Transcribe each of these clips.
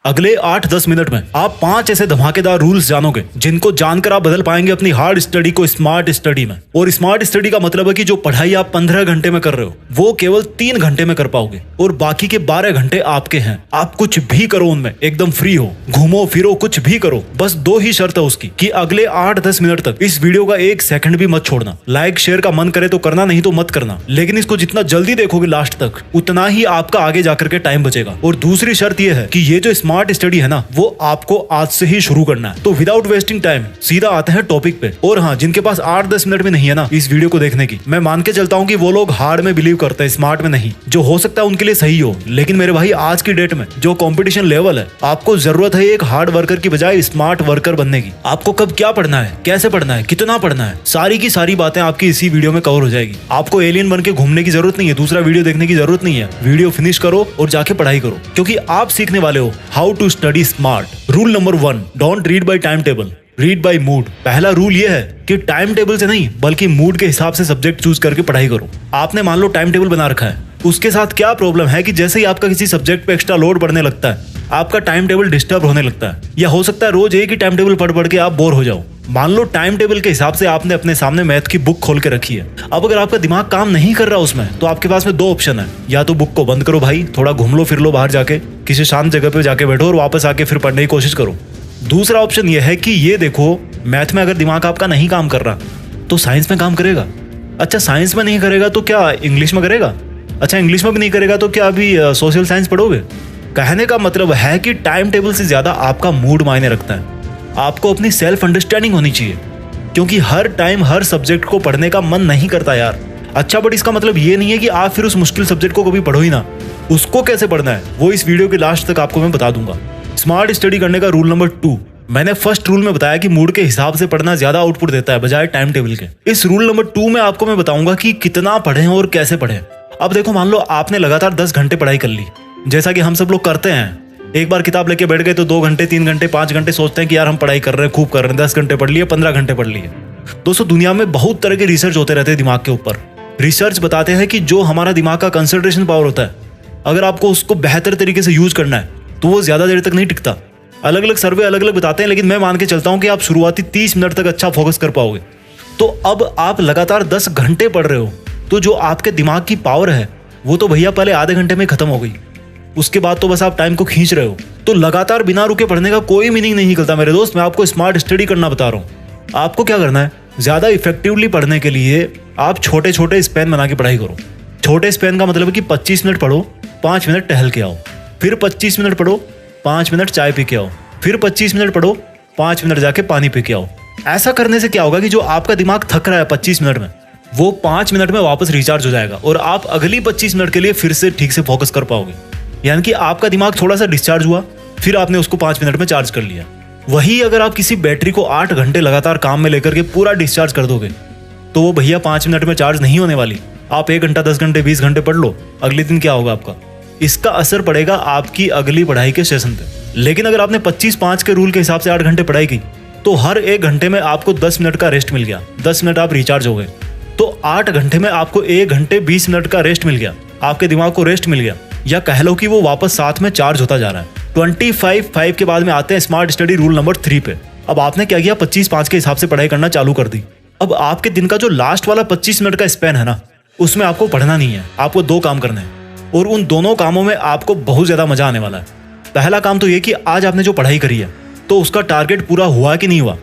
अगले 8-10 मिनट में आप 5 ऐसे धमाकेदार रूल्स जानोगे जिनको जानकर आप बदल पाएंगे अपनी हार्ड स्टडी को स्मार्ट स्टडी में। और स्मार्ट स्टडी का मतलब है कि जो पढ़ाई आप 15 घंटे में कर रहे हो वो केवल 3 घंटे में कर पाओगे और बाकी के 12 घंटे आपके हैं। आप कुछ भी करो उनमें, एकदम फ्री हो, घूमो फिरो, कुछ भी करो। बस 2 ही शर्त है उसकी कि अगले 8-10 मिनट तक इस वीडियो का 1 सेकंड भी मत छोड़ना। लाइक शेयर का मन करे तो करना, नहीं तो मत करना, लेकिन इसको जितना जल्दी देखोगे लास्ट तक उतना ही आपका आगे जाकर के टाइम बचेगा। और दूसरी शर्त यह है कि ये जो स्मार्ट स्टडी है ना वो आपको आज से ही शुरू करना है। तो विदाउट वेस्टिंग टाइम सीधा आते हैं टॉपिक पे। और हाँ, जिनके पास 8-10 मिनट में नहीं है ना इस वीडियो को देखने की, मैं मान के चलता हूँ कि वो लोग हार्ड में बिलीव करते हैं, स्मार्ट में नहीं। जो हो सकता है उनके लिए सही हो, लेकिन मेरे भाई आज की डेट में जो कंपटीशन लेवल है, आपको जरूरत है एक हार्ड वर्कर की बजाय स्मार्ट वर्कर बनने की। आपको कब क्या पढ़ना है, कैसे पढ़ना है, कितना पढ़ना है, सारी की सारी बातें आपकी इसी वीडियो में कवर हो जाएगी। आपको एलियन बन के घूमने की जरूरत नहीं है, दूसरा वीडियो देखने की जरूरत नहीं है। वीडियो फिनिश करो और जाके पढ़ाई करो, क्योंकि आप सीखने वाले हो how to study smart. Rule number 1, don't read by time table, read by mood. पहला रूल ये है कि टाइम टेबल से नहीं बल्कि मूड के हिसाब से सब्जेक्ट चूज करके पढ़ाई करो। आपने मान लो टाइम टेबल बना रखा है, उसके साथ क्या प्रॉब्लम है कि जैसे ही आपका किसी सब्जेक्ट पे एक्स्ट्रा लोड बढ़ने लगता है आपका टाइम टेबल डिस्टर्ब होने लगता है, या हो सकता है रोज एक ही टाइम टेबल पढ़ पढ़ के आप बोर हो जाओ। मान लो टाइम टेबल के हिसाब से आपने अपने सामने मैथ की बुक खोल के रखी है। अब अगर आपका दिमाग काम नहीं कर रहा उसमें, तो आपके पास में 2 ऑप्शन है। या तो बुक को बंद करो भाई, थोड़ा घूम लो फिर लो बाहर जाके, किसी शांत जगह पे जाके बैठो और वापस आके फिर पढ़ने की कोशिश करो। दूसरा ऑप्शन यह है कि ये देखो, मैथ में अगर दिमाग आपका नहीं काम कर रहा तो साइंस में काम करेगा। अच्छा, साइंस में नहीं करेगा तो क्या इंग्लिश में करेगा? अच्छा, इंग्लिश में भी नहीं करेगा तो क्या अभी सोशल साइंस पढ़ोगे? कहने का मतलब है कि टाइम टेबल से ज्यादा आपका मूड मायने रखता है। आपको अपनी सेल्फ अंडरस्टैंडिंग होनी चाहिए, क्योंकि हर टाइम हर सब्जेक्ट को पढ़ने का मन नहीं करता यार। अच्छा, बट इसका मतलब ये नहीं है कि आप फिर उस मुश्किल सब्जेक्ट को कभी पढ़ो ही ना। उसको कैसे पढ़ना है वो इस वीडियो के लास्ट तक आपको मैं बता दूंगा। स्मार्ट स्टडी करने का रूल नंबर 2, मैंने फर्स्ट रूल में बताया कि मूड के हिसाब से पढ़ना ज्यादा आउटपुट देता है बजाय टाइम टेबल के। इस रूल नंबर 2 में आपको मैं बताऊंगा कि कितना पढ़ें और कैसे पढ़ें। अब देखो, मान लो आपने लगातार 10 घंटे पढ़ाई कर ली, जैसा कि हम सब लोग करते हैं। एक बार किताब लेके बैठ गए तो 2 घंटे, 3 घंटे, 5 घंटे सोचते हैं कि यार हम पढ़ाई कर रहे हैं, खूब कर रहे हैं, 10 घंटे पढ़ लिए, 15 घंटे पढ़ लिए। दोस्तों, दुनिया में बहुत तरह के रिसर्च होते रहते हैं दिमाग के ऊपर। रिसर्च बताते हैं कि जो हमारा दिमाग का कंसंट्रेशन पावर होता है, अगर आपको उसको बेहतर तरीके से यूज करना है तो वो ज्यादा देर तक नहीं टिकता। अलग अलग सर्वे अलग अलग बताते हैं, लेकिन मैं मान के चलता हूं कि आप शुरुआती 30 मिनट तक अच्छा फोकस कर पाओगे। तो अब आप लगातार 10 घंटे पढ़ रहे हो, तो जो आपके दिमाग की पावर है वो तो भैया पहले आधे घंटे में खत्म हो गई। उसके बाद तो बस आप टाइम को खींच रहे हो। तो लगातार बिना रुके पढ़ने का कोई मीनिंग नहीं निकलता मेरे दोस्त। मैं आपको स्मार्ट स्टडी करना बता रहा हूँ। आपको क्या करना है, ज्यादा इफेक्टिवली पढ़ने के लिए आप छोटे छोटे स्पैन बना के पढ़ाई करो। छोटे स्पैन का मतलब है कि 25 मिनट पढ़ो, 5 मिनट टहल के आओ, फिर 25 मिनट पढ़ो, 5 मिनट चाय पी के आओ, फिर 25 मिनट पढ़ो, 5 मिनट जाके पानी पी के आओ। ऐसा करने से क्या होगा कि जो आपका दिमाग थक रहा है 25 मिनट में, वो 5 मिनट में वापस रिचार्ज हो जाएगा और आप अगली 25 मिनट के लिए फिर से ठीक से फोकस कर पाओगे। यानी कि आपका दिमाग थोड़ा सा डिस्चार्ज हुआ, फिर आपने उसको 5 मिनट में चार्ज कर लिया। वही अगर आप किसी बैटरी को 8 घंटे लगातार काम में लेकर के पूरा डिस्चार्ज कर दोगे तो वो भैया 5 मिनट में चार्ज नहीं होने वाली। आप 1 घंटा, 10 घंटे, 20 घंटे पढ़ लो, अगले दिन क्या होगा आपका? इसका असर पड़ेगा आपकी अगली पढ़ाई के सेशन पे। लेकिन अगर आपने 25-5 के रूल के हिसाब से 8 घंटे पढ़ाई की तो हर 1 घंटे में आपको 10 मिनट का रेस्ट मिल गया, 10 मिनट आप रिचार्ज हो गए। तो 8 घंटे में आपको 1 घंटे 20 मिनट का रेस्ट मिल गया, आपके दिमाग को रेस्ट मिल गया, या कह लो कि वो वापस साथ में चार्ज होता जा रहा है। 25-5 के बाद में आते हैं स्मार्ट स्टडी रूल नंबर 3 पे। अब आपने क्या किया, 25-5 के हिसाब से पढ़ाई करना चालू कर दी। अब आपके दिन का जो लास्ट वाला 25 मिनट का स्पैन है ना, उसमें आपको पढ़ना नहीं है, आपको 2 काम करने हैं और उन दोनों कामों में आपको बहुत ज्यादा मजा आने वाला है। पहला काम तो ये कि आज आपने जो पढ़ाई करी है तो उसका टारगेट पूरा हुआ कि नहीं हुआ,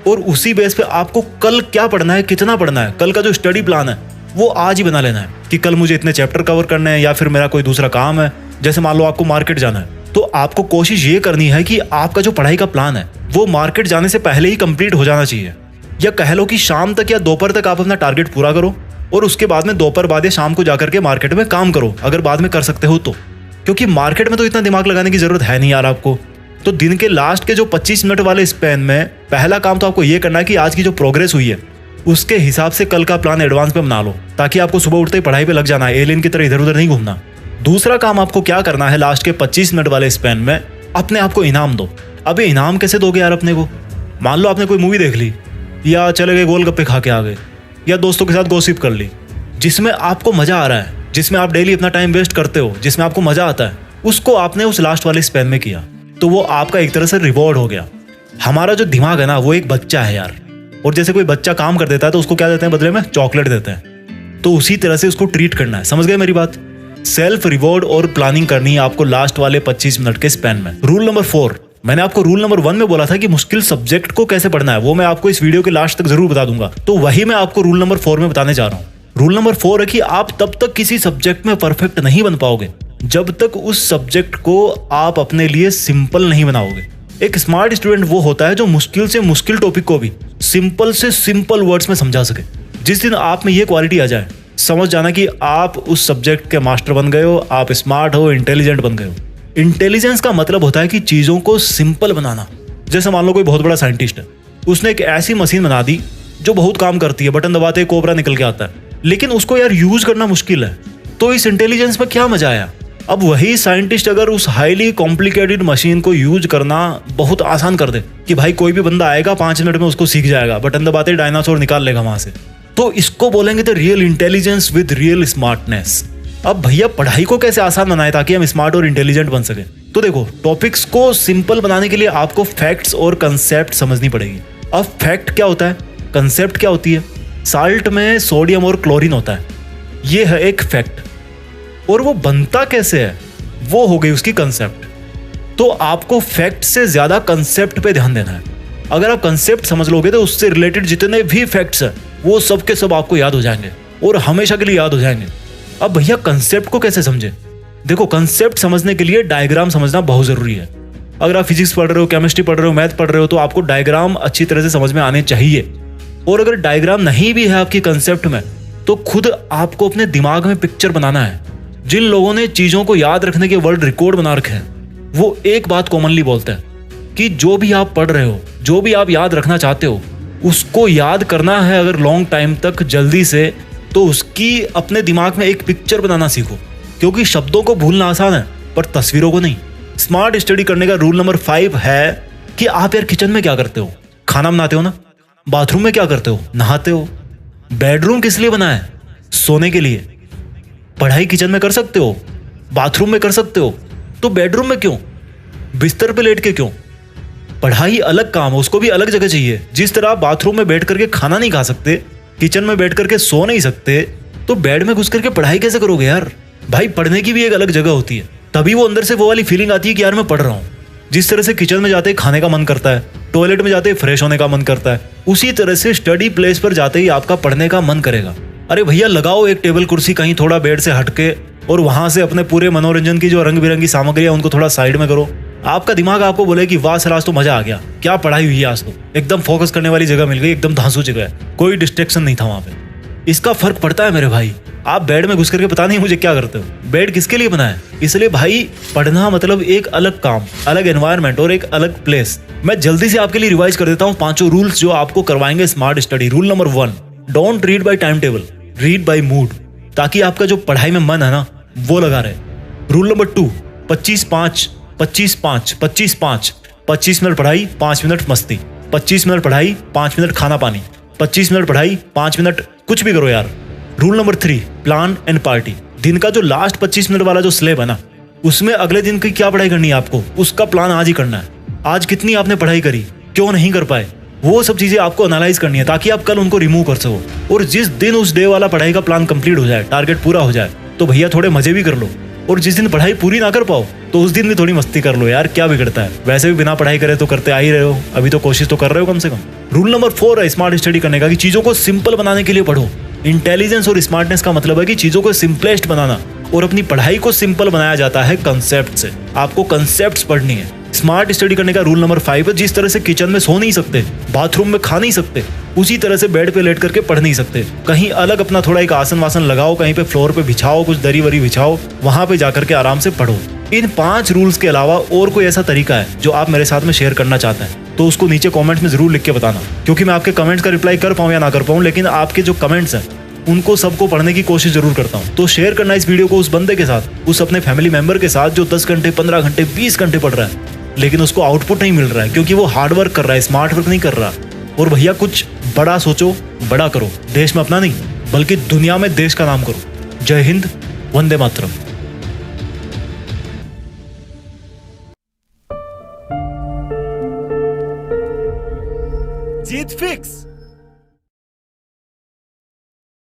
और उसी बेस पे आपको कल क्या पढ़ना है, कितना पढ़ना है, कल का जो स्टडी प्लान है वो आज ही बना लेना है कि कल मुझे इतने चैप्टर कवर करने हैं, या फिर मेरा कोई दूसरा काम है। जैसे मान लो आपको मार्केट जाना है, तो आपको कोशिश ये करनी है कि आपका जो पढ़ाई का प्लान है वो मार्केट जाने से पहले ही कंप्लीट हो जाना चाहिए। या कह लो कि शाम तक या दोपहर तक आप अपना टारगेट पूरा करो और उसके बाद में दोपहर बाद या शाम को जाकर के मार्केट में काम करो, अगर बाद में कर सकते हो तो। क्योंकि मार्केट में तो इतना दिमाग लगाने की जरूरत है नहीं यार आपको। तो दिन के लास्ट के जो 25 मिनट वाले स्पैन में पहला काम तो आपको ये करना है कि आज की जो प्रोग्रेस हुई है उसके हिसाब से कल का प्लान एडवांस में बना लो, ताकि आपको सुबह उठते ही पढ़ाई पे लग जाना है, एलियन की तरह इधर उधर नहीं घूमना। दूसरा काम आपको क्या करना है, लास्ट के 25 मिनट वाले स्पैन में अपने आप को इनाम दो। अबे इनाम कैसे दोगे यार अपने को? मान लो आपने कोई मूवी देख ली, या चले गए गोलगप्पे खा के आ गए, या दोस्तों के साथ गॉसिप कर ली, जिसमें आपको मजा आ रहा है, जिसमें आप डेली अपना टाइम वेस्ट करते हो, जिसमें आपको मजा आता है, उसको आपने उस लास्ट वाले स्पैन में किया। तो वो आपका एक तरह से रिवॉर्ड हो गया। हमारा जो दिमाग है ना, वो एक बच्चा है यार, और जैसे कोई बच्चा काम कर देता है तो उसको क्या देते हैं बदले में? चॉकलेट देते हैं। तो उसी तरह से उसको ट्रीट करना है। समझ गए मेरी बात? सेल्फ रिवॉर्ड और प्लानिंग करनी है आपको लास्ट वाले 25 मिनट के स्पैन में। रूल नंबर 4, मैंने आपको रूल नंबर 1 में बोला था कि मुश्किल सब्जेक्ट को कैसे पढ़ना है, वो मैं आपको इस वीडियो के लास्ट तक जरूर बता दूंगा। तो वही मैं आपको रूल नंबर 4 में बताने जा रहा हूँ। रूल नंबर 4 है कि आप तब तक किसी सब्जेक्ट में परफेक्ट नहीं बन पाओगे जब तक उस सब्जेक्ट को आप अपने लिए सिंपल नहीं बनाओगे। एक स्मार्ट स्टूडेंट वो होता है जो मुश्किल से मुश्किल टॉपिक को भी सिंपल से सिंपल वर्ड्स में समझा सके। जिस दिन आप में ये क्वालिटी आ जाए, समझ जाना कि आप उस सब्जेक्ट के मास्टर बन गए हो, आप स्मार्ट हो, इंटेलिजेंट बन गए हो। इंटेलिजेंस का मतलब होता है कि चीजों को सिंपल बनाना। जैसे मान लो कोई बहुत बड़ा साइंटिस्ट है, उसने एक ऐसी मशीन बना दी जो बहुत काम करती है, बटन दबाते ही कोबरा निकल के आता है, लेकिन उसको यार यूज करना मुश्किल है। तो इस इंटेलिजेंस में क्या मजा आया? अब वही साइंटिस्ट अगर उस हाईली कॉम्प्लिकेटेड मशीन को यूज करना बहुत आसान कर दे कि भाई कोई भी बंदा आएगा 5 मिनट में उसको सीख जाएगा, बटन दबाते डायनासोर निकाल लेगा वहां से, तो इसको बोलेंगे the real intelligence with real smartness. अब भैया पढ़ाई को कैसे आसान बनाए ताकि हम स्मार्ट और इंटेलिजेंट बन सके? तो देखो, टॉपिक्स को सिंपल बनाने के लिए आपको फैक्ट्स और कंसेप्ट समझनी पड़ेगी। अब फैक्ट क्या होता है, कंसेप्ट क्या होती है? साल्ट में सोडियम और क्लोरीन होता है, ये है एक फैक्ट। और वो बनता कैसे है, वो हो गई उसकी कंसेप्ट। तो आपको फैक्ट से ज्यादा कंसेप्ट पे ध्यान देना है। अगर आप कंसेप्ट समझ लोगे तो उससे रिलेटेड जितने भी फैक्ट्स हैं वो सब के सब आपको याद हो जाएंगे और हमेशा के लिए याद हो जाएंगे। अब भैया कंसेप्ट को कैसे समझे? देखो, कंसेप्ट समझने के लिए डायग्राम समझना बहुत जरूरी है। अगर आप फिजिक्स पढ़ रहे हो, केमिस्ट्री पढ़ रहे हो, मैथ पढ़ रहे हो, तो आपको डायग्राम अच्छी तरह से समझ में आने चाहिए। और अगर डायग्राम नहीं भी है आपकी कंसेप्ट में, तो खुद आपको अपने दिमाग में पिक्चर बनाना है। जिन लोगों ने चीजों को याद रखने के वर्ल्ड रिकॉर्ड बना रखे हैं, वो एक बात कॉमनली बोलते हैं कि जो भी आप पढ़ रहे हो, जो भी आप याद रखना चाहते हो, उसको याद करना है अगर लॉन्ग टाइम तक जल्दी से, तो उसकी अपने दिमाग में एक पिक्चर बनाना सीखो। क्योंकि शब्दों को भूलना आसान है पर तस्वीरों को नहीं। स्मार्ट स्टडी करने का रूल नंबर 5 है कि आप यार किचन में क्या करते हो? खाना बनाते हो ना? बाथरूम में क्या करते हो? नहाते हो। बेडरूम किस लिए बना है? सोने के लिए। पढ़ाई किचन में कर सकते हो, बाथरूम में कर सकते हो, तो बेडरूम में क्यों? बिस्तर पे लेट के क्यों? पढ़ाई अलग काम है, उसको भी अलग जगह चाहिए। जिस तरह आप बाथरूम में बैठ करके खाना नहीं खा सकते, किचन में बैठ करके सो नहीं सकते, तो बेड में घुस करके पढ़ाई कैसे करोगे यार? भाई पढ़ने की भी एक अलग जगह होती है, तभी वो अंदर से वो वाली फीलिंग आती है कि यार मैं पढ़ रहा हूँ। जिस तरह से किचन में जाते ही खाने का मन करता है, टॉयलेट में जाते ही फ्रेश होने का मन करता है, उसी तरह से स्टडी प्लेस पर जाते ही आपका पढ़ने का मन करेगा। अरे भैया लगाओ एक टेबल कुर्सी कहीं थोड़ा बेड से हटके, और वहां से अपने पूरे मनोरंजन की जो रंग बिरंगी सामग्री है उनको थोड़ा साइड में करो। आपका दिमाग आपको बोले कि वाह सर आज तो मजा आ गया, क्या पढ़ाई हुई है आज तो, एकदम फोकस करने वाली जगह मिल गई, एकदम धांसू जगह है, कोई डिस्ट्रैक्शन नहीं था वहां पे। इसका फर्क पड़ता है मेरे भाई। आप बेड में घुस करके पता नहीं मुझे क्या करते हो। बेड किसके लिए बना है? इसलिए भाई पढ़ना मतलब एक अलग काम, अलग एनवायरनमेंट और एक अलग प्लेस। मैं जल्दी से आपके लिए रिवाइज कर देता हूँ 5 रूल्स जो आपको करवाएंगे smart study. Rule number 1, don't read by time table, read by mood, ताकि आपका जो पढ़ाई में मन है ना वो लगा रहे। रूल नंबर 2, 25-5, 25-5, 25-5, 25 मिनट पढ़ाई, 5 मिनट मस्ती, 25 मिनट पढ़ाई, 5 मिनट खाना पानी, 25 मिनट पढ़ाई, 5 मिनट कुछ भी करो यार। Rule number 3, plan and party. दिन का जो लास्ट 25 मिनट वाला जो स्लेब है ना, उसमें अगले दिन की क्या पढ़ाई करनी है आपको, उसका प्लान आज ही करना है। आज कितनी आपने पढ़ाई करी, क्यों नहीं कर पाए, वो सब चीजें आपको एनालाइज करनी है ताकि आप कल उनको रिमूव कर सको। और जिस दिन उस डे वाला पढ़ाई का प्लान कंप्लीट हो जाए, टारगेट पूरा हो जाए, तो भैया थोड़े मजे भी कर लो। और जिस दिन पढ़ाई पूरी ना कर पाओ तो उस दिन भी थोड़ी मस्ती कर लो यार, क्या बिगड़ता है? वैसे भी बिना पढ़ाई करे तो करते आ ही रहे हो, अभी तो कोशिश तो कर रहे हो कम से कम। रूल नंबर 4 है स्मार्ट स्टडी करने का कि चीजों को सिंपल बनाने के लिए पढ़ो। इंटेलिजेंस और स्मार्टनेस का मतलब है कि चीजों को सिंपलेस्ट बनाना, और अपनी पढ़ाई को सिंपल बनाया जाता है कंसेप्ट से। आपको कंसेप्ट्स पढ़नी है। स्मार्ट स्टडी करने का रूल नंबर 5 है, जिस तरह से किचन में सो नहीं सकते, बाथरूम में खा नहीं सकते, उसी तरह से बेड पे लेट करके पढ़ नहीं सकते। कहीं अलग अपना थोड़ा एक आसन वासन लगाओ, कहीं पे फ्लोर पे बिछाओ, कुछ दरी वरी बिछाओ, वहां पे जाकर के आराम से पढ़ो। इन 5 रूल्स के अलावा और कोई ऐसा तरीका है जो आप मेरे साथ में शेयर करना चाहते हैं तो उसको नीचे कमेंट में जरूर लिख के बताना, क्योंकि मैं आपके कमेंट्स का रिप्लाई कर पाऊं या ना कर पाऊं, लेकिन आपके जो कमेंट्स हैं उनको सबको पढ़ने की कोशिश जरूर करता हूं। तो शेयर करना इस वीडियो को उस बंदे के साथ, उस अपने फैमिली मेंबर के साथ जो 10 घंटे, 15 घंटे, 20 घंटे पढ़ रहा है, लेकिन उसको आउटपुट नहीं मिल रहा है क्योंकि वो हार्ड वर्क कर रहा है, स्मार्ट वर्क नहीं कर रहा। और भैया कुछ बड़ा सोचो, बड़ा करो। देश में अपना नहीं बल्कि दुनिया में देश का नाम करो। जय हिंद, वंदे मातरम। जीत फिक्स।